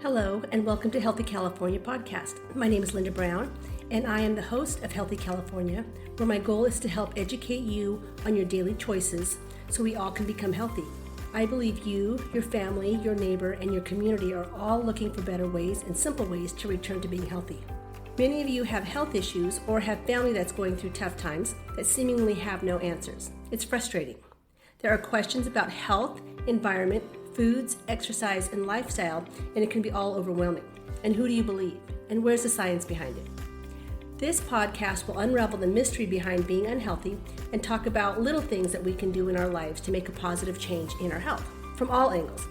Hello, and welcome to Healthy California podcast. My name is Linda Brown, and I am the host of Healthy California, where my goal is to help educate you on your daily choices so we all can become healthy. I believe you, your family, your neighbor, and your community are all looking for better ways and simple ways to return to being healthy. Many of you have health issues or have family that's going through tough times that seemingly have no answers. It's frustrating. There are questions about health, environment, foods, exercise, and lifestyle, and it can be all overwhelming. And who do you believe? And where's the science behind it? This podcast will unravel the mystery behind being unhealthy and talk about little things that we can do in our lives to make a positive change in our health from all angles.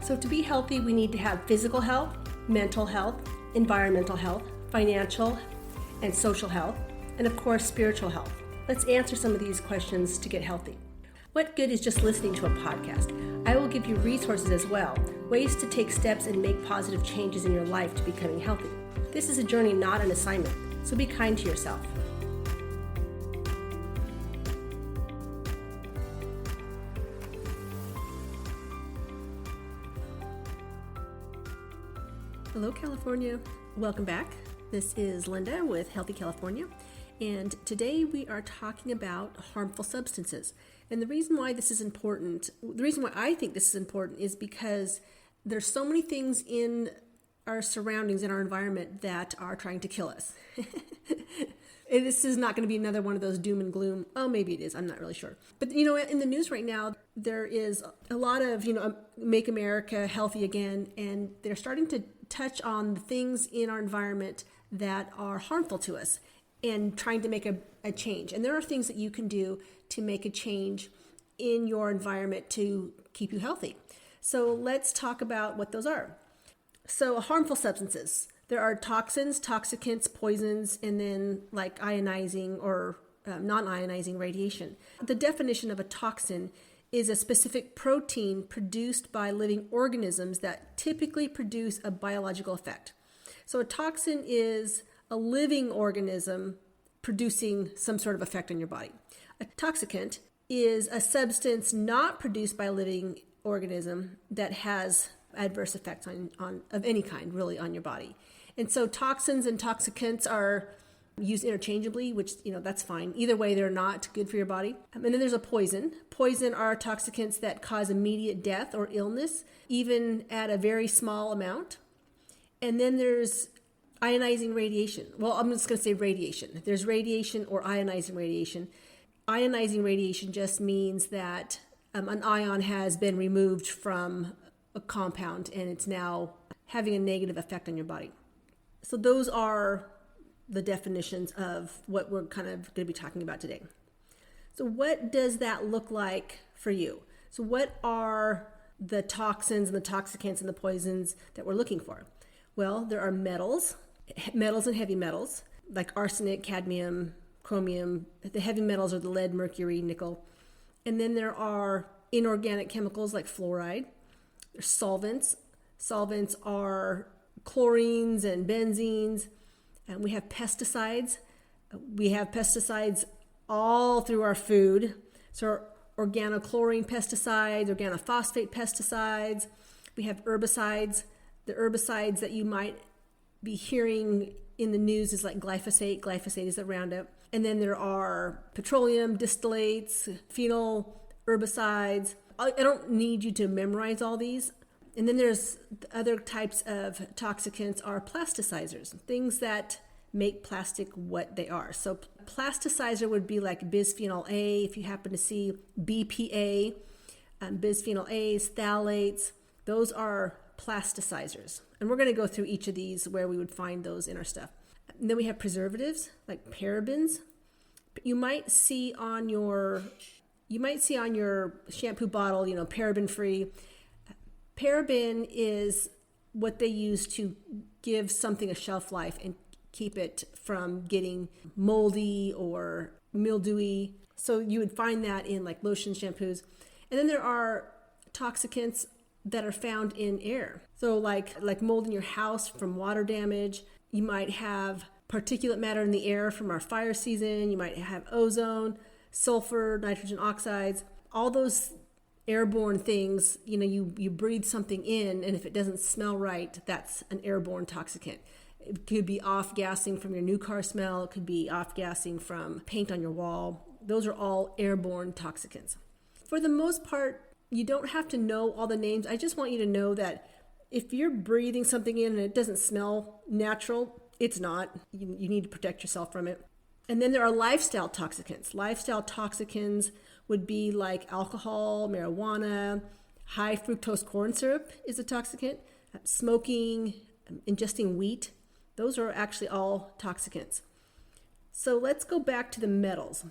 So to be healthy, we need to have physical health, mental health, environmental health, financial and social health, and of course, spiritual health. Let's answer some of these questions to get healthy. What good is just listening to a podcast? I will give you resources as well, ways to take steps and make positive changes in your life to becoming healthy. This is a journey, not an assignment, so be kind to yourself. Hello, California. Welcome back. This is Linda with Healthy California, and today we are talking about harmful substances. And the reason why this is important, the reason why I think this is important is because there's so many things in our surroundings, in our environment that are trying to kill us. And this is not going to be another one of those doom and gloom. Oh, maybe it is. I'm not really sure. But, in the news right now, there is a lot of, Make America Healthy Again. And they're starting to touch on the things in our environment that are harmful to us and trying to make a change. And there are things that you can do to make a change in your environment to keep you healthy. So let's talk about what those are. So harmful substances. There are toxins, toxicants, poisons, and then like ionizing or non-ionizing radiation. The definition of a toxin is a specific protein produced by living organisms that typically produce a biological effect. So a toxin is a living organism producing some sort of effect on your body. A toxicant is a substance not produced by a living organism that has adverse effects on of any kind, really, on your body. And so toxins and toxicants are used interchangeably, which, that's fine. Either way, they're not good for your body. And then there's a poison. Poison are toxicants that cause immediate death or illness, even at a very small amount. And then there's ionizing radiation. Well, I'm just going to say radiation. There's radiation or ionizing radiation. Ionizing radiation just means that an ion has been removed from a compound and it's now having a negative effect on your body. So those are the definitions of what we're kind of going to be talking about today. So what does that look like for you? So what are the toxins and the toxicants and the poisons that we're looking for? Well, there are metals and heavy metals, like arsenic, cadmium, chromium. The heavy metals are the lead, mercury, nickel. And then there are inorganic chemicals like fluoride. There's solvents. Solvents are chlorines and benzenes. And we have pesticides. We have pesticides all through our food. So organochlorine pesticides, organophosphate pesticides. We have herbicides. The herbicides that you might be hearing in the news is like glyphosate. Glyphosate is a Roundup. And then there are petroleum distillates, phenol herbicides. I don't need you to memorize all these. And then there's other types of toxicants are plasticizers, things that make plastic what they are. So plasticizer would be like bisphenol A, if you happen to see BPA, bisphenol A's, phthalates, those are plasticizers. And we're going to go through each of these where we would find those in our stuff. And then we have preservatives like parabens. You might see on your shampoo bottle, paraben free. Paraben is what they use to give something a shelf life and keep it from getting moldy or mildewy. So you would find that in like lotion, shampoos. And then there are toxicants that are found in air. So like mold in your house from water damage. You might have particulate matter in the air from our fire season. You might have ozone, sulfur, nitrogen oxides. All those airborne things, you breathe something in, and if it doesn't smell right, that's an airborne toxicant. It could be off-gassing from your new car smell. It could be off-gassing from paint on your wall. Those are all airborne toxicants. For the most part, you don't have to know all the names. I just want you to know that if you're breathing something in and it doesn't smell natural, it's not. You need to protect yourself from it. And then there are lifestyle toxicants. Lifestyle toxicants would be like alcohol, marijuana, high fructose corn syrup is a toxicant, smoking, ingesting wheat. Those are actually all toxicants. So let's go back to the metals.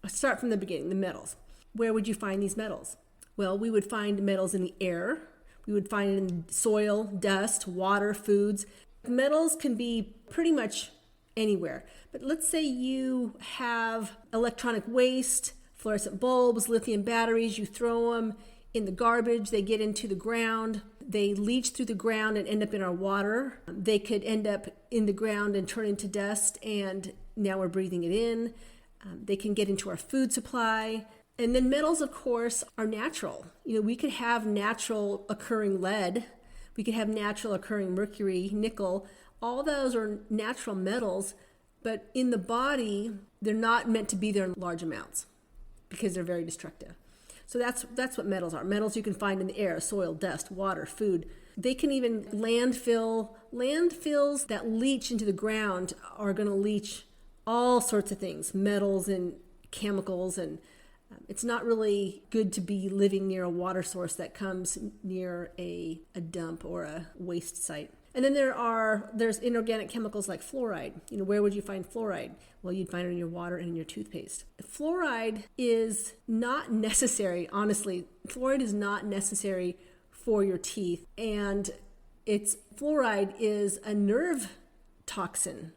I'll start from the beginning, the metals. Where would you find these metals? Well, we would find metals in the air. We would find it in soil, dust, water, foods. Metals can be pretty much anywhere. But let's say you have electronic waste, fluorescent bulbs, lithium batteries, you throw them in the garbage, they get into the ground, they leach through the ground and end up in our water. They could end up in the ground and turn into dust, and now we're breathing it in. They can get into our food supply. And then metals, of course, are natural. We could have natural occurring lead. We could have natural occurring mercury, nickel. All those are natural metals, but in the body, they're not meant to be there in large amounts because they're very destructive. So that's what metals are. Metals you can find in the air, soil, dust, water, food. They can even landfills that leach into the ground are going to leach all sorts of things, metals and chemicals, and it's not really good to be living near a water source that comes near a dump or a waste site. And then there's inorganic chemicals like fluoride. Where would you find fluoride? Well, you'd find it in your water and in your toothpaste. Fluoride is not necessary, honestly. Fluoride is not necessary for your teeth. And fluoride is a nerve toxin.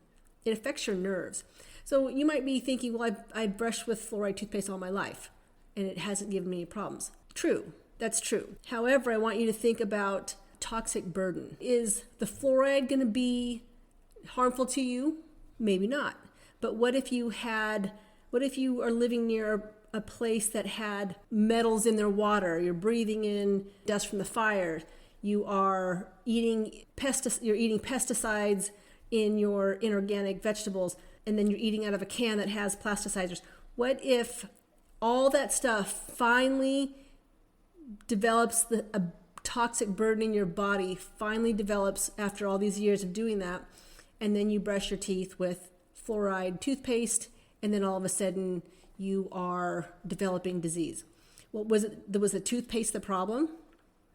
It affects your nerves. So you might be thinking, well, I've brushed with fluoride toothpaste all my life, and it hasn't given me any problems. True, that's true. Are want you to think about toxic burden. Is the fluoride going to be harmful to you? Maybe not. But what if you are living near a place that had metals in their water? You're breathing in dust from the fire. You are eating pesticides in your inorganic vegetables, and then you're eating out of a can that has plasticizers. What if all that stuff finally develops a toxic burden in your body, finally develops after all these years of doing that, and then you brush your teeth with fluoride toothpaste, and then all of a sudden you are developing disease? Well, was the toothpaste the problem?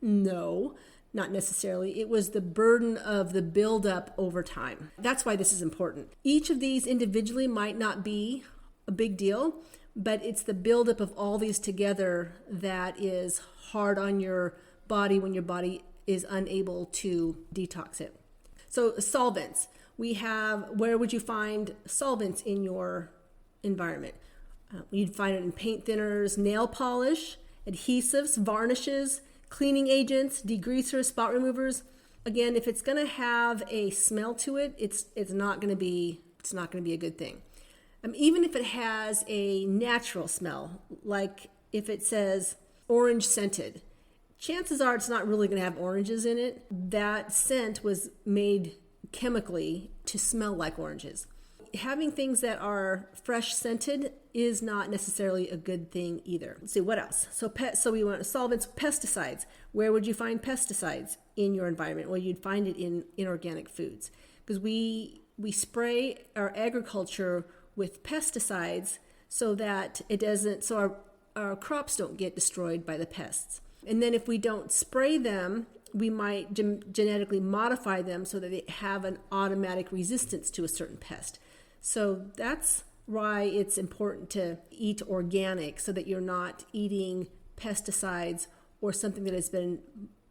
No, not necessarily. It was the burden of the buildup over time. That's why this is important. Each of these individually might not be a big deal, but it's the buildup of all these together that is hard on your body when your body is unable to detox it. So solvents. Where would you find solvents in your environment? You'd find it in paint thinners, nail polish, adhesives, varnishes, cleaning agents, degreasers, spot removers. Again, if it's going to have a smell to it, it's not going to be a good thing. Even if it has a natural smell, like if it says orange scented, chances are it's not really going to have oranges in it. That scent was made chemically to smell like oranges. Having things that are fresh scented is not necessarily a good thing either. Let's see, what else? So we want solvents, pesticides. Where would you find pesticides in your environment? Well, you'd find it in inorganic foods, because we spray our agriculture with pesticides so that our crops don't get destroyed by the pests. And then if we don't spray them, we might genetically modify them so that they have an automatic resistance to a certain pest. So that's why it's important to eat organic, so that you're not eating pesticides or something that has been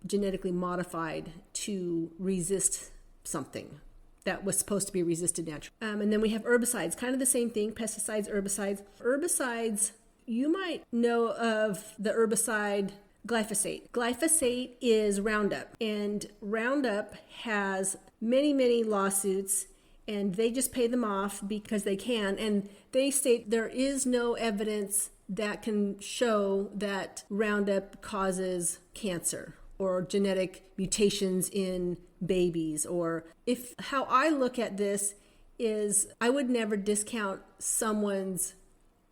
genetically modified to resist something that was supposed to be resisted naturally. And then we have herbicides, kind of the same thing, pesticides, herbicides. Herbicides, you might know of the herbicide glyphosate. Glyphosate is Roundup, and Roundup has many, many lawsuits, and they just pay them off because they can. And they state there is no evidence that can show that Roundup causes cancer or genetic mutations in babies. Or if how I look at this is I would never discount someone's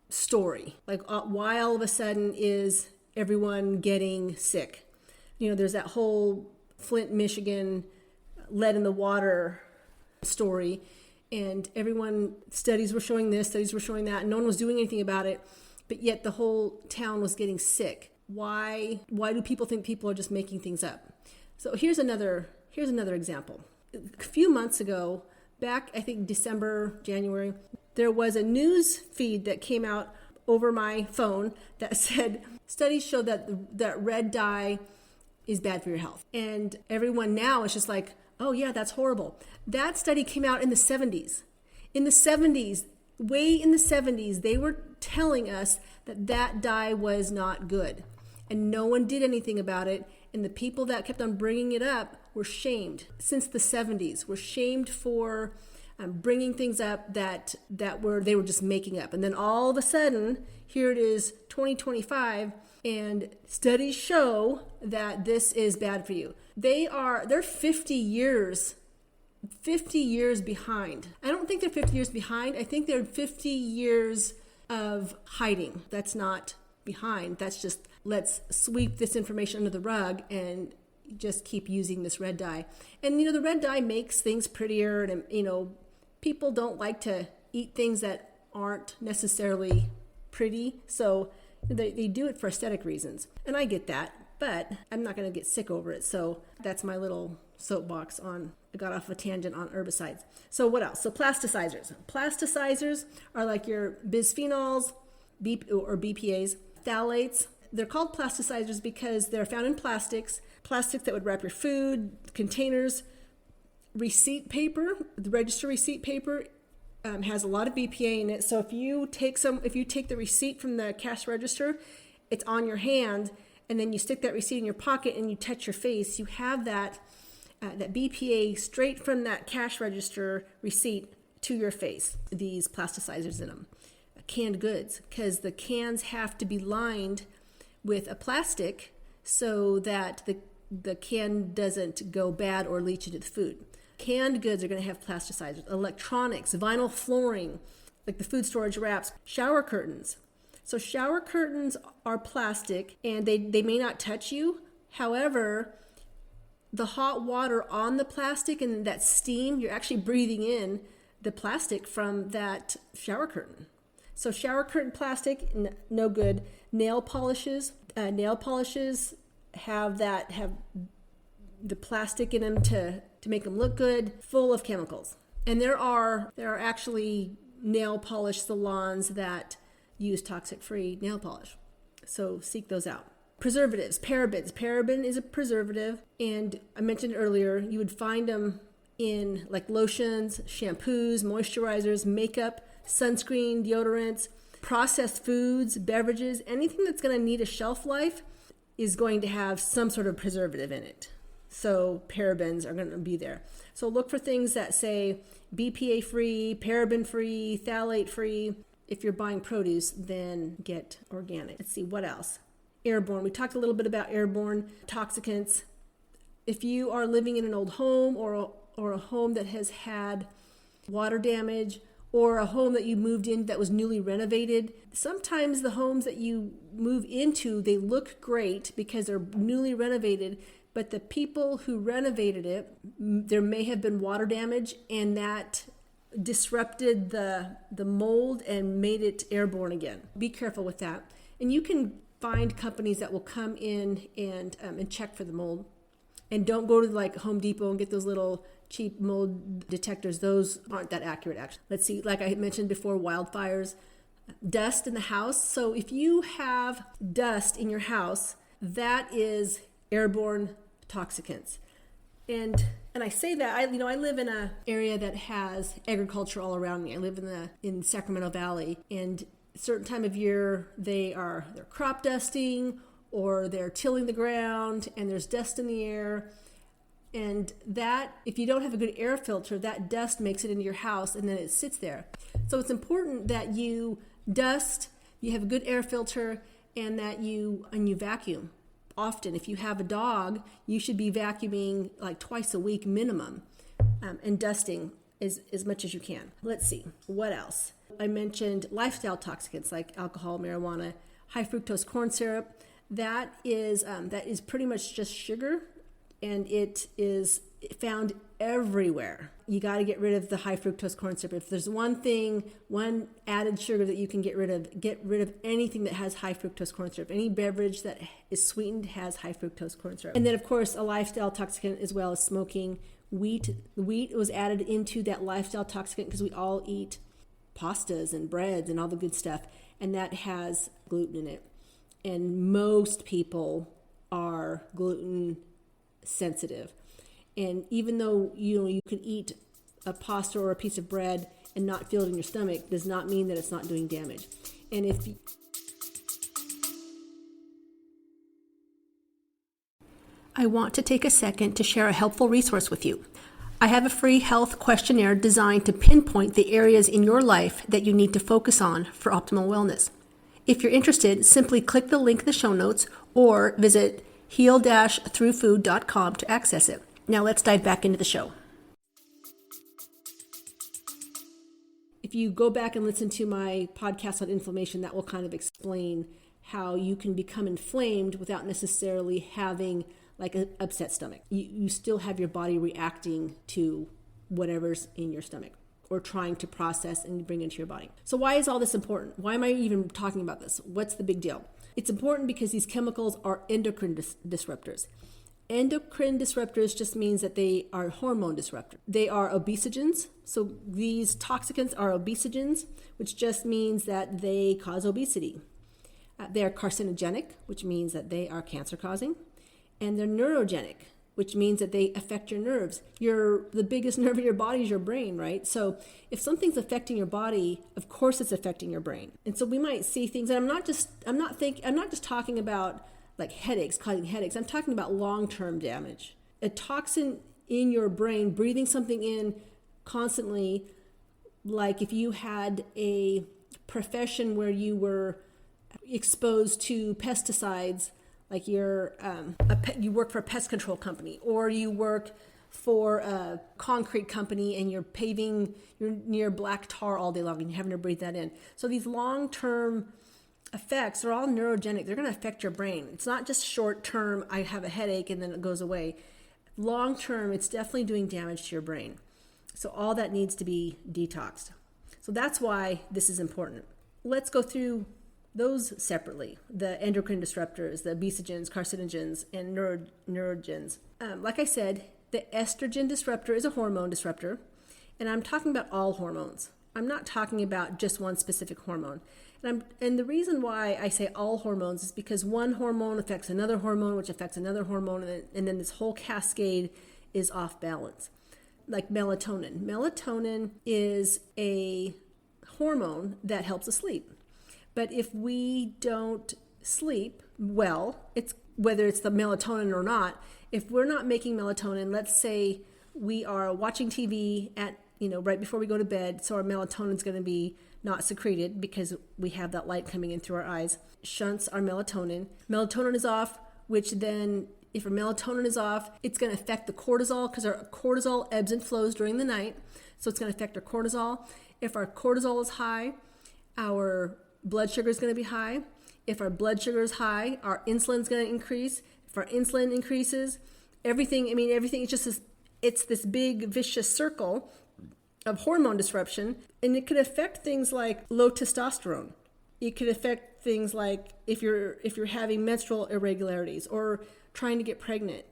story. Like why all of a sudden is everyone getting sick? There's that whole Flint, Michigan lead in the water story, and studies were showing this, studies were showing that, and no one was doing anything about it, but yet the whole town was getting sick. Why do people think people are just making things up? So here's another example. A few months ago, back I think December, January, there was a news feed that came out over my phone that said studies show that red dye is bad for your health. And everyone now is just like, oh yeah, that's horrible. That study came out in the 70s. In the 70s, way in the 70s, they were telling us that dye was not good. And no one did anything about it. And the people that kept on bringing it up were shamed since the 70s. Were shamed for bringing things up that they were just making up. And then all of a sudden, here it is 2025, and studies show that this is bad for you. They're 50 years behind. I don't think they're 50 years behind. I think they're 50 years of hiding. That's not behind. That's just, let's sweep this information under the rug and just keep using this red dye. And the red dye makes things prettier, and people don't like to eat things that aren't necessarily pretty. So they do it for aesthetic reasons. And I get that, but I'm not going to get sick over it. So that's my little soapbox I got off a tangent on herbicides. So what else? So plasticizers. Plasticizers are like your bisphenols or BPAs, phthalates. They're called plasticizers because they're found in plastics that would wrap your food, containers, receipt paper. The register receipt paper has a lot of BPA in it. So if you take the receipt from the cash register, it's on your hand, and then you stick that receipt in your pocket and you touch your face, you have that BPA straight from that cash register receipt to your face. These plasticizers in them. Canned goods, because the cans have to be lined with a plastic so that the can doesn't go bad or leach into the food. Canned goods are going to have plasticizers. Electronics, vinyl flooring, like the food storage wraps, shower curtains. So shower curtains are plastic, and they may not touch you. However, the hot water on the plastic and that steam, you're actually breathing in the plastic from that shower curtain. So shower curtain plastic, no good. Nail polishes have the plastic in them to make them look good, full of chemicals. And there are actually nail polish salons that use toxic-free nail polish. So seek those out. Preservatives, parabens. Paraben is a preservative, and I mentioned earlier, you would find them in like lotions, shampoos, moisturizers, makeup, sunscreen, deodorants, processed foods, beverages. Anything that's going to need a shelf life is going to have some sort of preservative in it. So parabens are going to be there. So look for things that say BPA free, paraben free, phthalate free. If you're buying produce, then get organic. Let's see, what else? Airborne. We talked a little bit about airborne toxicants. If you are living in an old home or a home that has had water damage, or a home that you moved in that was newly renovated, sometimes the homes that you move into, they look great because they're newly renovated, but the people who renovated it, there may have been water damage, and that disrupted the mold and made it airborne again. Be careful with that. And you can find companies that will come in and check for the mold. And don't go to like Home Depot and get those little cheap mold detectors. Those aren't that accurate, actually. Let's see, like I mentioned before, wildfires, dust in the house. So if you have dust in your house, that is airborne toxicants. And I say that, I live in an area that has agriculture all around me. I live in Sacramento Valley, and a certain time of year they're crop dusting, or they're tilling the ground, and there's dust in the air. And that, if you don't have a good air filter, that dust makes it into your house, and then it sits there. So it's important that you dust, you have a good air filter, and that you vacuum often. If you have a dog, you should be vacuuming like twice a week minimum, and dusting as much as you can. Let's see, what else? I mentioned lifestyle toxicants like alcohol, marijuana, high fructose corn syrup. That is pretty much just sugar, and it is found everywhere. You got to get rid of the high fructose corn syrup. If there's one added sugar that you can get rid of anything that has high fructose corn syrup. Any beverage that is sweetened has high fructose corn syrup. And then, of course, a lifestyle toxicant as well as smoking. Wheat was added into that lifestyle toxicant because we all eat pastas and breads and all the good stuff, and that has gluten in it. And most people are gluten sensitive. And even though you can eat a pasta or a piece of bread and not feel it in your stomach, does not mean that it's not doing damage. And I want to take a second to share a helpful resource with you. I have a free health questionnaire designed to pinpoint the areas in your life that you need to focus on for optimal wellness. If you're interested, simply click the link in the show notes or visit heal-throughfood.com to access it. Now let's dive back into the show. If you go back and listen to my podcast on inflammation, that will kind of explain how you can become inflamed without necessarily having like an upset stomach. You still have your body reacting to whatever's in your stomach or trying to process and bring into your body. So why is all this important? Why am I even talking about this? What's the big deal? It's important because these chemicals are endocrine disruptors. Endocrine disruptors just means that they are hormone disruptors. They are obesogens. So these toxicants are obesogens, which just means that they cause obesity. They are carcinogenic, which means that they are cancer causing. And they're neurogenic, which means that they affect your nerves. The biggest nerve in your body is your brain, right? So if something's affecting your body, of course it's affecting your brain. And so we might see things, and I'm not just talking about like headaches, causing headaches. I'm talking about long-term damage. A toxin in your brain, breathing something in constantly, like if you had a profession where you were exposed to pesticides, like you work for a pest control company, or you work for a concrete company and you're near black tar all day long and you're having to breathe that in. So these long-term effects are all neurogenic. They're going to affect your brain. It's not just short-term, I have a headache and then it goes away. Long-term, it's definitely doing damage to your brain. So all that needs to be detoxed. So that's why this is important. Let's go through those separately, the endocrine disruptors, the obesogens, carcinogens, and neurogens. Like I said, the estrogen disruptor is a hormone disruptor, and I'm talking about all hormones. I'm not talking about just one specific hormone. And the reason why I say all hormones is because one hormone affects another hormone, which affects another hormone, and then this whole cascade is off balance. Like melatonin. Melatonin is a hormone that helps us sleep. But if we don't sleep well, whether it's the melatonin or not, if we're not making melatonin, let's say we are watching TV right before we go to bed, so our melatonin is going to be not secreted because we have that light coming in through our eyes, shunts our melatonin. Melatonin is off, which then, if our melatonin is off, it's going to affect the cortisol because our cortisol ebbs and flows during the night. So it's going to affect our cortisol. If our cortisol is high, our blood sugar is going to be high. If our blood sugar is high, our insulin is going to increase. If our insulin increases, everything it's this big vicious circle of hormone disruption, and it could affect things like low testosterone. It could affect things like if you're having menstrual irregularities or trying to get pregnant.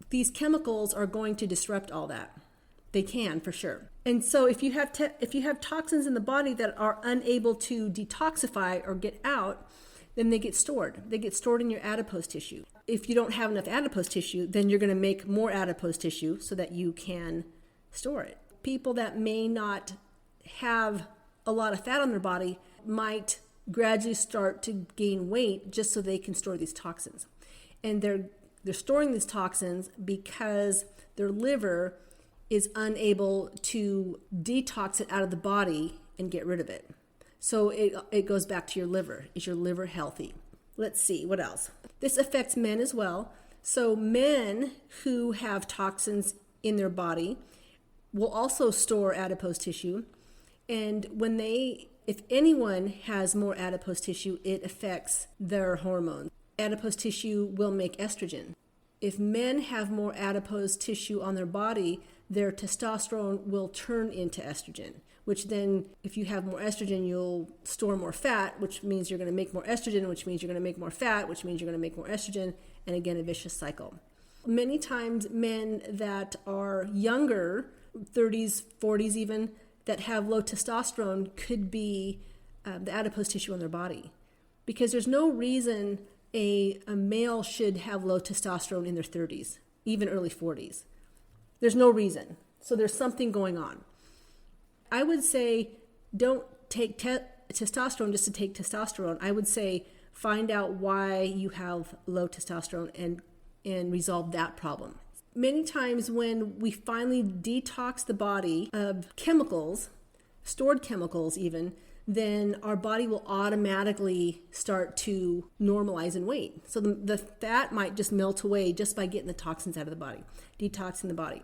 These chemicals are going to disrupt all that. They can, for sure. And so if you have toxins in the body that are unable to detoxify or get out, then they get stored. They get stored in your adipose tissue. If you don't have enough adipose tissue, then you're going to make more adipose tissue so that you can store it. People that may not have a lot of fat on their body might gradually start to gain weight just so they can store these toxins. And they're storing these toxins because their liver is unable to detox it out of the body and get rid of it. So it goes back to your liver. Is your liver healthy? Let's see, what else? This affects men as well. So men who have toxins in their body will also store adipose tissue. And if anyone has more adipose tissue, it affects their hormones. Adipose tissue will make estrogen. If men have more adipose tissue on their body, their testosterone will turn into estrogen, which then, if you have more estrogen, you'll store more fat, which means you're going to make more estrogen, which means you're going to make more fat, which means you're going to make more estrogen, and again, a vicious cycle. Many times, men that are younger, 30s, 40s even, that have low testosterone could be the adipose tissue on their body. Because there's no reason a male should have low testosterone in their 30s, even early 40s. There's no reason. So there's something going on. I would say don't take testosterone just to take testosterone. I would say find out why you have low testosterone and resolve that problem. Many times when we finally detox the body of chemicals, stored chemicals even, then our body will automatically start to normalize in weight. So the fat might just melt away just by getting the toxins out of the body, detoxing the body.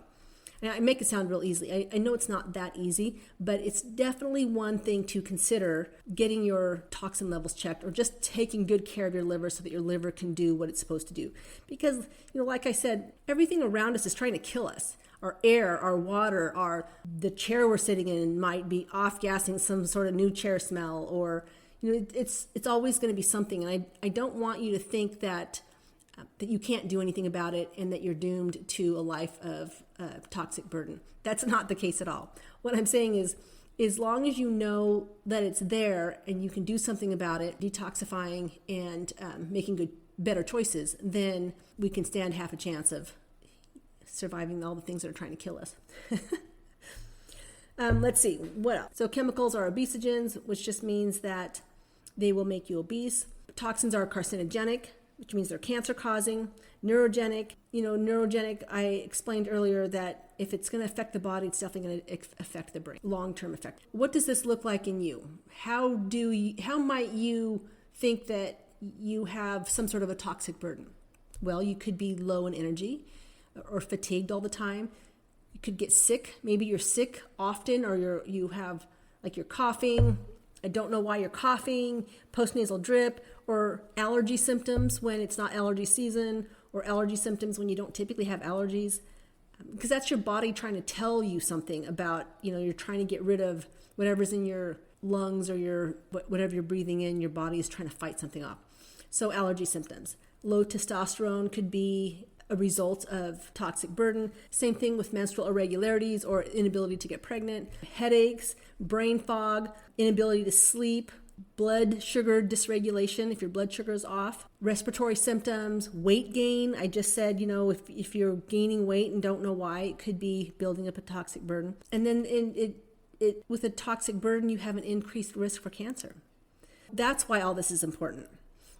And I make it sound real easy. I know it's not that easy, but it's definitely one thing to consider, getting your toxin levels checked or just taking good care of your liver so that your liver can do what it's supposed to do. Because, like I said, everything around us is trying to kill us. Our air, our water, the chair we're sitting in might be off-gassing some sort of new chair smell, or it's always going to be something. And I don't want you to think that you can't do anything about it and that you're doomed to a life of toxic burden. That's not the case at all. What I'm saying is, as long as you know that it's there and you can do something about it, detoxifying and making better choices, then we can stand half a chance of surviving all the things that are trying to kill us. Let's see, what else? So chemicals are obesogens, which just means that they will make you obese. Toxins are carcinogenic, which means they're cancer-causing. Neurogenic, neurogenic, I explained earlier that if it's going to affect the body, it's definitely going to affect the brain, long-term effect. What does this look like in you? How might you think that you have some sort of a toxic burden? Well, you could be low in energy or fatigued all the time. You could get sick. Maybe you're sick often, or you're coughing. I don't know why you're coughing, postnasal drip, or allergy symptoms when it's not allergy season, or allergy symptoms when you don't typically have allergies. Because that's your body trying to tell you something about, you're trying to get rid of whatever's in your lungs or whatever you're breathing in, your body is trying to fight something off. So allergy symptoms. Low testosterone could be a result of toxic burden. Same thing with menstrual irregularities or inability to get pregnant, headaches, brain fog, inability to sleep, blood sugar dysregulation if your blood sugar is off, respiratory symptoms, weight gain. I just said, if you're gaining weight and don't know why, it could be building up a toxic burden. And then with a toxic burden, you have an increased risk for cancer. That's why all this is important.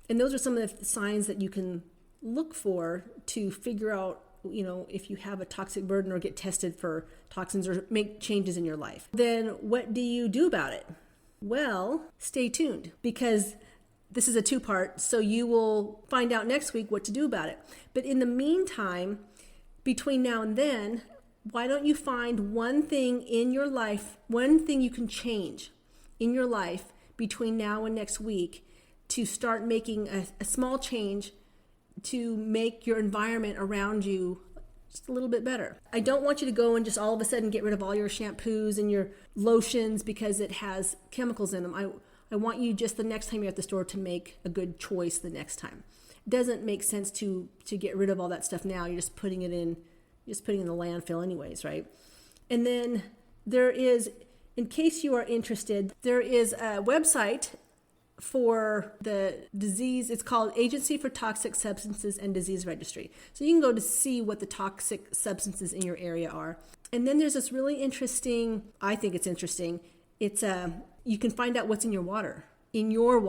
And those are some of the signs that you can look for to figure out, if you have a toxic burden or get tested for toxins or make changes in your life. Then what do you do about it? Well, stay tuned, because this is a two-part, so you will find out next week what to do about it. But in the meantime, between now and then, why don't you find one thing in your life, one thing you can change in your life between now and next week to start making a small change to make your environment around you just a little bit better. I don't want you to go and just all of a sudden get rid of all your shampoos and your lotions because it has chemicals in them. I want you just the next time you're at the store to make a good choice the next time. It doesn't make sense to get rid of all that stuff now. You're just putting it in the landfill anyways, right? And then there is, in case you are interested, there is a website for the disease. It's called Agency for Toxic Substances and Disease Registry. So you can go to see what the toxic substances in your area are. And then there's this really interesting, I think it's interesting, it's you can find out what's in your water, in your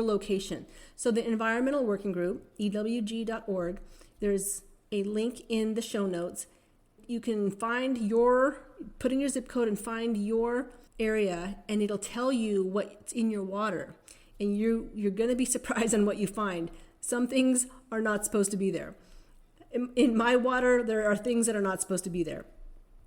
location. So the Environmental Working Group, ewg.org, there's a link in the show notes. You can put in your zip code and find your area, and it'll tell you what's in your water. And you're going to be surprised on what you find. Some things are not supposed to be there. In my water, there are things that are not supposed to be there.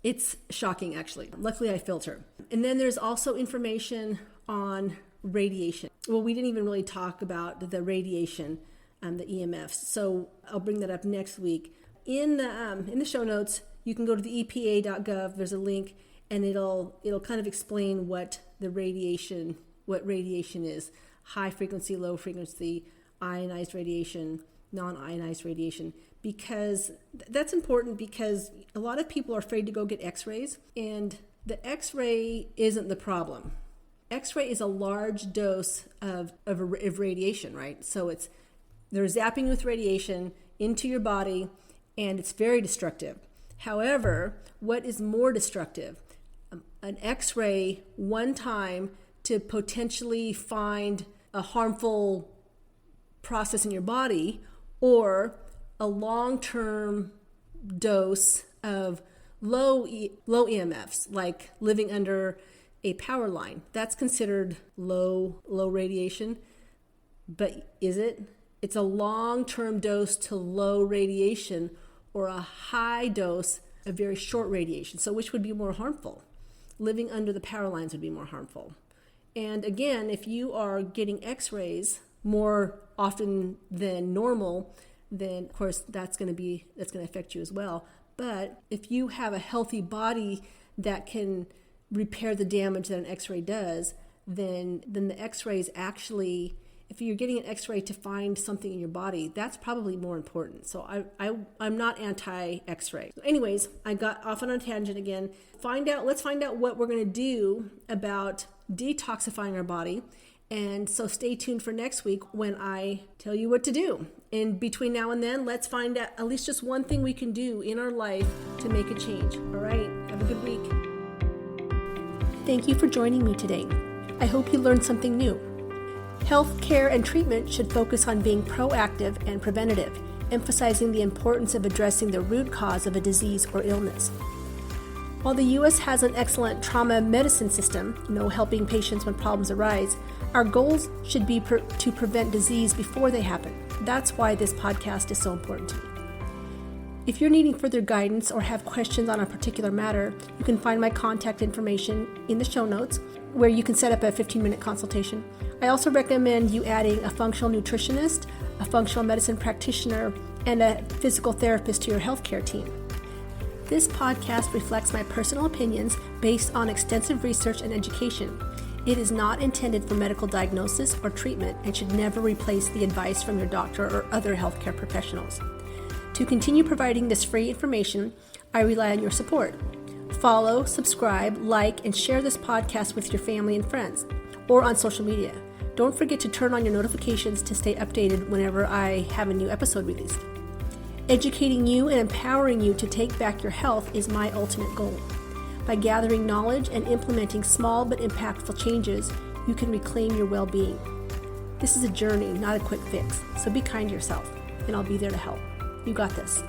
It's shocking, actually. Luckily, I filter. And then there's also information on radiation. Well, we didn't even really talk about the radiation, the EMFs. So I'll bring that up next week. In the show notes, you can go to the EPA.gov. There's a link, and it'll kind of explain what radiation is: high frequency, low frequency, ionized radiation, non-ionized radiation. Because that's important, because a lot of people are afraid to go get x-rays, and the x-ray isn't the problem. X-ray is a large dose of radiation, right? So they're zapping with radiation into your body, and it's very destructive. However, what is more destructive? An x-ray one time to potentially find a harmful process in your body, or a long-term dose of low EMFs, like living under a power line. That's considered low radiation. But is it? It's a long-term dose to low radiation, or a high dose of very short radiation. So which would be more harmful? Living under the power lines would be more harmful. And again, if you are getting x-rays more often than normal, then of course that's going to affect you as well. But if you have a healthy body that can repair the damage that an x-ray does, then the x-rays actually, if you're getting an x-ray to find something in your body, that's probably more important. So I'm not anti-x-ray. So anyways, I got off on a tangent again. Let's find out what we're going to do about detoxifying our body. And so stay tuned for next week when I tell you what to do. And between now and then, let's find out at least just one thing we can do in our life to make a change. All right, have a good week. Thank you for joining me today. I hope you learned something new. Health care and treatment should focus on being proactive and preventative, emphasizing the importance of addressing the root cause of a disease or illness. While the U.S. has an excellent trauma medicine system, helping patients when problems arise, our goals should be to prevent disease before they happen. That's why this podcast is so important to me. If you're needing further guidance or have questions on a particular matter, you can find my contact information in the show notes, where you can set up a 15-minute consultation. I also recommend you adding a functional nutritionist, a functional medicine practitioner, and a physical therapist to your healthcare team. This podcast reflects my personal opinions based on extensive research and education. It is not intended for medical diagnosis or treatment and should never replace the advice from your doctor or other healthcare professionals. To continue providing this free information, I rely on your support. Follow, subscribe, like, and share this podcast with your family and friends, or on social media. Don't forget to turn on your notifications to stay updated whenever I have a new episode released. Educating you and empowering you to take back your health is my ultimate goal. By gathering knowledge and implementing small but impactful changes, you can reclaim your well-being. This is a journey, not a quick fix, so be kind to yourself, and I'll be there to help. You got this.